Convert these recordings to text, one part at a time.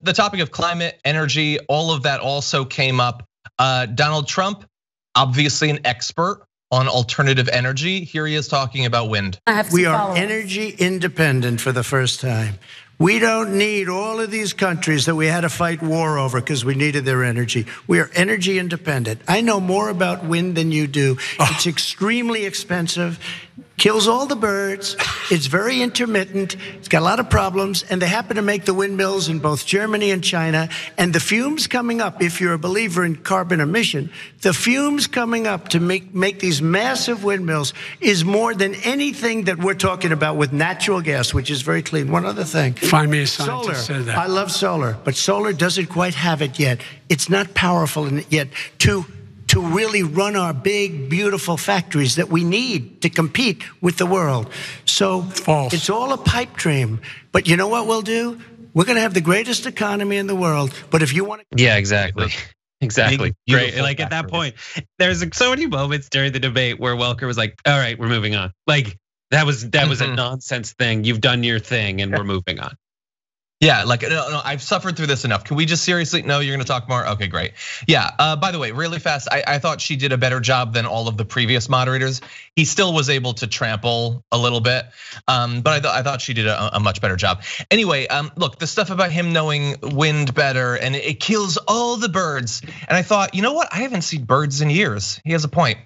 the topic of climate, energy, all of that also came up. Donald Trump, obviously an expert on alternative energy. Here he is talking about wind. We are energy independent for the first time. We don't need all of these countries that we had to fight war over because we needed their energy. We are energy independent. I know more about wind than you do. It's extremely expensive, kills all the birds. It's very intermittent. It's got a lot of problems. And they happen to make the windmills in both Germany and China. And the fumes coming up, if you're a believer in carbon emission, the fumes coming up to make these massive windmills is more than anything that we're talking about with natural gas, which is very clean. One other thing. Find me a scientist said that. I love solar, but solar doesn't quite have it yet. It's not powerful yet to really run our big, beautiful factories that we need to compete with the world. So false. It's all a pipe dream. But you know what we'll do? We're going to have the greatest economy in the world. But if you want to, yeah, exactly. Exactly. Great. Like at that factory. point, there's so many moments during the debate where Welker was like, "All right, we're moving on." Like that was a nonsense thing. You've done your thing, and we're moving on. Yeah, like no, I've suffered through this enough. Can we just seriously? No, you're gonna talk more? Okay, great. Yeah, by the way, really fast, I thought she did a better job than all of the previous moderators. He still was able to trample a little bit, but I thought she did a much better job. Anyway, look, the stuff about him knowing wind better and it kills all the birds. And I thought, you know what? I haven't seen birds in years. He has a point.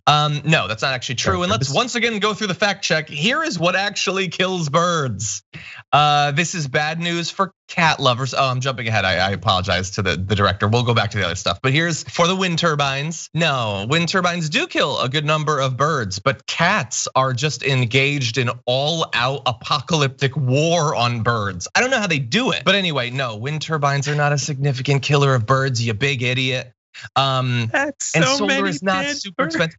No, that's not actually true. And let's once again go through the fact check. Here is what actually kills birds. This is bad news for cat lovers. Oh, I'm jumping ahead. I apologize to the director. We'll go back to the other stuff. But here's for the wind turbines. No, wind turbines do kill a good number of birds, but cats are just engaged in all-out apocalyptic war on birds. I don't know how they do it. But anyway, no, wind turbines are not a significant killer of birds, you big idiot. That's and so solar many is not dead super birds. expensive.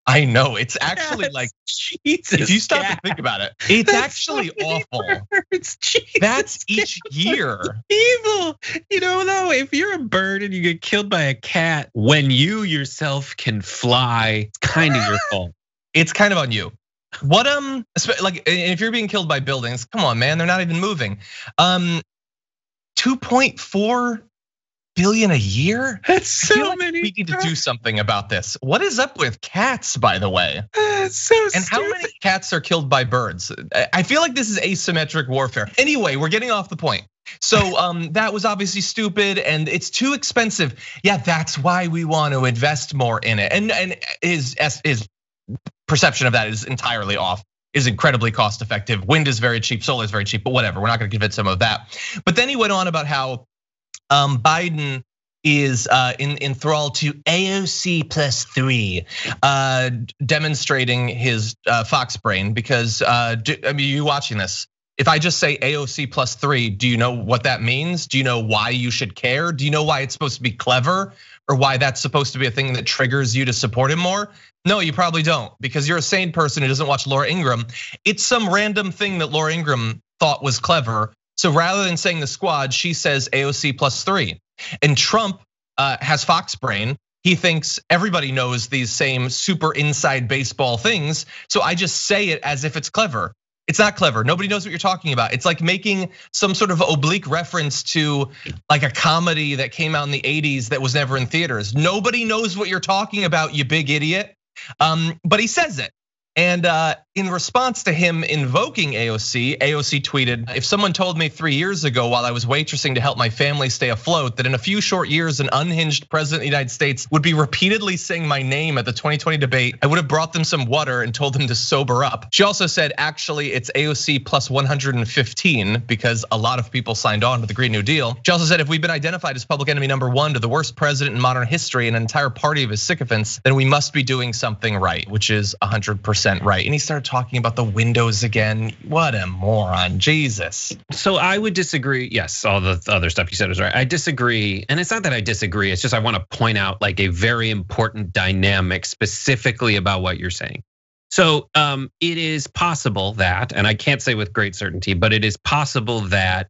I know, it's actually like, Jesus, if you stop Cat. to think about it, it's That's actually so many awful. birds. Jesus, That's each year. evil. You know, though, if you're a bird and you get killed by a cat when you yourself can fly, it's kind of your fault. It's kind of on you. What like if you're being killed by buildings, come on, man, they're not even moving. 2.4 billion a year? That's so like many. We need to do something about this. What is up with cats, by the way? That's so And how many cats are killed by birds? I feel like this is asymmetric warfare. Anyway, we're getting off the point. So that was obviously stupid and it's too expensive. Yeah, that's why we want to invest more in it. And his perception of that is entirely off. Is incredibly cost effective. Wind is very cheap, solar is very cheap, but whatever. We're not going to convince him of that. But then he went on about how Biden is enthralled to AOC plus 3, demonstrating his fox brain because I mean, you watching this. If I just say AOC plus 3, do you know what that means? Do you know why you should care? Do you know why it's supposed to be clever or why that's supposed to be a thing that triggers you to support him more? No, you probably don't because you're a sane person who doesn't watch Laura Ingraham. It's some random thing that Laura Ingraham thought was clever. So rather than saying the squad, she says AOC plus 3. And Trump has fox brain. He thinks everybody knows these same super inside baseball things. So I just say it as if it's clever. It's not clever. Nobody knows what you're talking about. It's like making some sort of oblique reference to like a comedy that came out in the 80s that was never in theaters. Nobody knows what you're talking about, you big idiot. But he says it. And in response to him invoking AOC, AOC tweeted, if someone told me 3 years ago while I was waitressing to help my family stay afloat that in a few short years an unhinged president of the United States would be repeatedly saying my name at the 2020 debate, I would have brought them some water and told them to sober up. She also said, actually, it's AOC plus 115 because a lot of people signed on with the Green New Deal. She also said, if we've been identified as public enemy number 1 to the worst president in modern history and an entire party of his sycophants, then we must be doing something right, which is 100% right. And he started talking about the windows again. What a moron, Jesus. So I would disagree. Yes, all the other stuff you said is right. I disagree, and it's not that I disagree. It's just I want to point out like a very important dynamic specifically about what you're saying. So it is possible that, and I can't say with great certainty, but it is possible that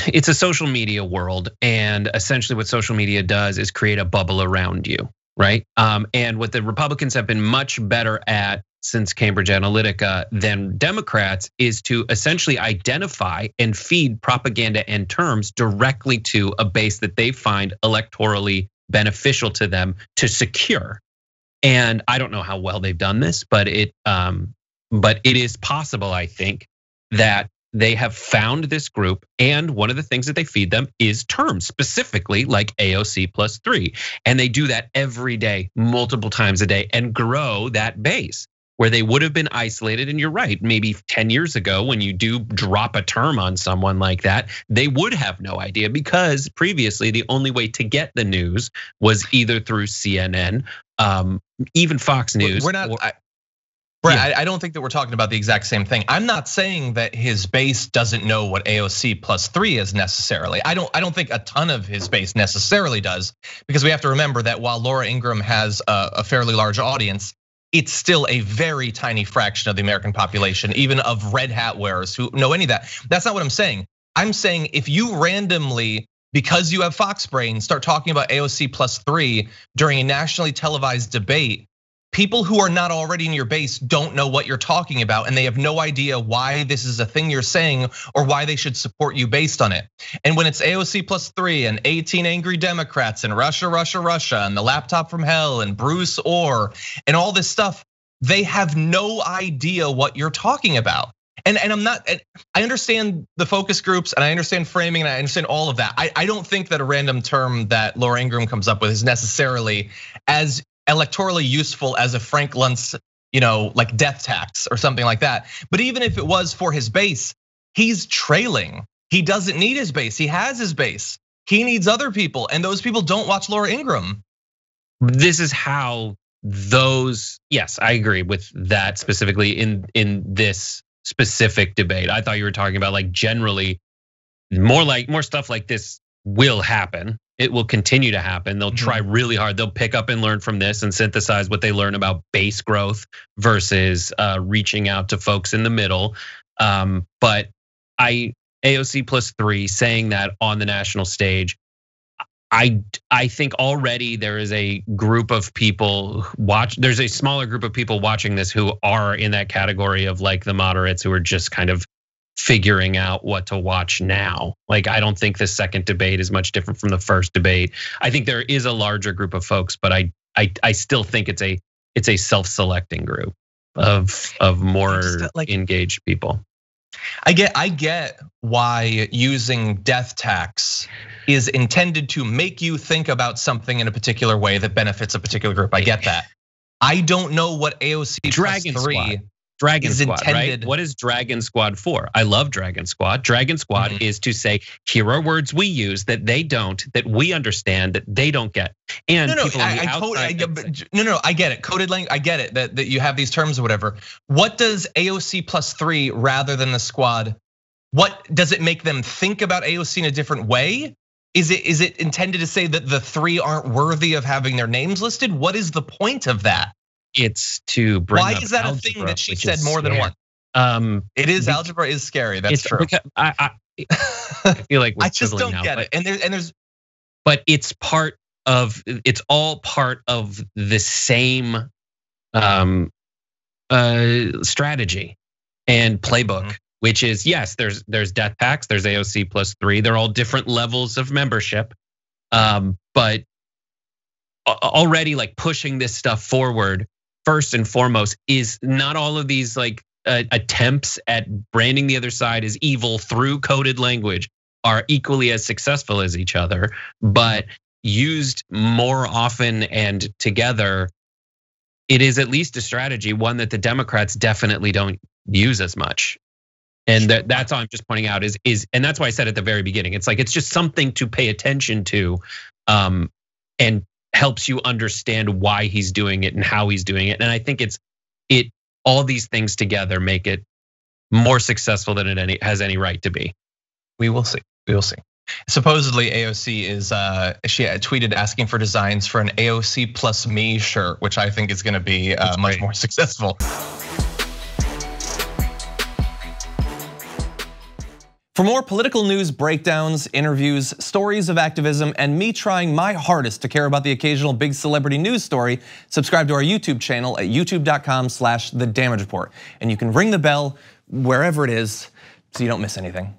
it's a social media world, and essentially what social media does is create a bubble around you. right? And what the Republicans have been much better at since Cambridge Analytica than Democrats is to essentially identify and feed propaganda and terms directly to a base that they find electorally beneficial to them to secure. And I don't know how well they've done this, but it is possible, I think, that they have found this group, and one of the things that they feed them is terms, specifically like AOC plus 3. And they do that every day, multiple times a day, and grow that base where they would have been isolated. And you're right, maybe 10 years ago, when you do drop a term on someone like that, they would have no idea, because previously the only way to get the news was either through CNN, even Fox News. We're not. I don't think that we're talking about the exact same thing. I'm not saying that his base doesn't know what AOC plus 3 is necessarily. I don't think a ton of his base necessarily does, because we have to remember that while Laura Ingraham has a fairly large audience, it's still a very tiny fraction of the American population, even of red hat wearers who know any of that. That's not what I'm saying. I'm saying if you randomly, because you have Fox Brain, start talking about AOC plus 3 during a nationally televised debate, people who are not already in your base don't know what you're talking about, and they have no idea why this is a thing you're saying or why they should support you based on it. And when it's AOC plus 3 and 18 angry Democrats and Russia, Russia, Russia, and the laptop from hell and Bruce Orr and all this stuff, they have no idea what you're talking about. And I understand the focus groups and I understand framing and I understand all of that. I don't think that a random term that Laura Ingraham comes up with is necessarily as electorally useful as a Frank Luntz, like death tax or something like that. But even if it was for his base, he's trailing. He doesn't need his base. He has his base. He needs other people, and those people don't watch Laura Ingraham. This is how those, yes, I agree with that specifically in this specific debate. I thought you were talking about like generally more stuff like this will happen. It will continue to happen. They'll try really hard. They'll pick up and learn from this and synthesize what they learn about base growth versus reaching out to folks in the middle. But AOC plus 3 saying that on the national stage, I think already there is a group of people there's a smaller group of people watching this who are in that category of like the moderates who are just kind of figuring out what to watch now. Like, I don't think the second debate is much different from the first debate. I think there is a larger group of folks, but I still think it's a self-selecting group of more engaged people. I get why using death tax is intended to make you think about something in a particular way that benefits a particular group. I get that. I don't know what AOC Dragon plus 3 Squad. Dragon Squad, intended. Right? What is Dragon Squad for? I love Dragon Squad. Dragon Squad is to say, here are words we use that they don't, that we understand, that they don't get. And I get it. Coded language, I get it that you have these terms or whatever. What does AOC plus 3 rather than the squad? What does it make them think about AOC in a different way? Is it intended to say that the 3 aren't worthy of having their names listed? What is the point of that? It's to bring. Why is that a thing that she said more than once? It is algebra is scary. That's true. I feel like I just don't get it. And there's, but it's all part of the same strategy and playbook, which is yes, there's death packs, there's AOC plus 3. They're all different levels of membership, but already like pushing this stuff forward. First and foremost is not all of these like attempts at branding the other side as evil through coded language are equally as successful as each other, but used more often and together, it is at least a strategy, one that the Democrats definitely don't use as much. And that's all I'm just pointing out is, and that's why I said at the very beginning, it's like it's just something to pay attention to, and helps you understand why he's doing it and how he's doing it. And I think all these things together make it more successful than it has any right to be. We will see. We will see. Supposedly AOC is she tweeted asking for designs for an AOC plus me shirt, which I think is going to be much more successful. For more political news breakdowns, interviews, stories of activism, and me trying my hardest to care about the occasional big celebrity news story, subscribe to our YouTube channel at youtube.com/The Damage Report. And you can ring the bell wherever it is so you don't miss anything.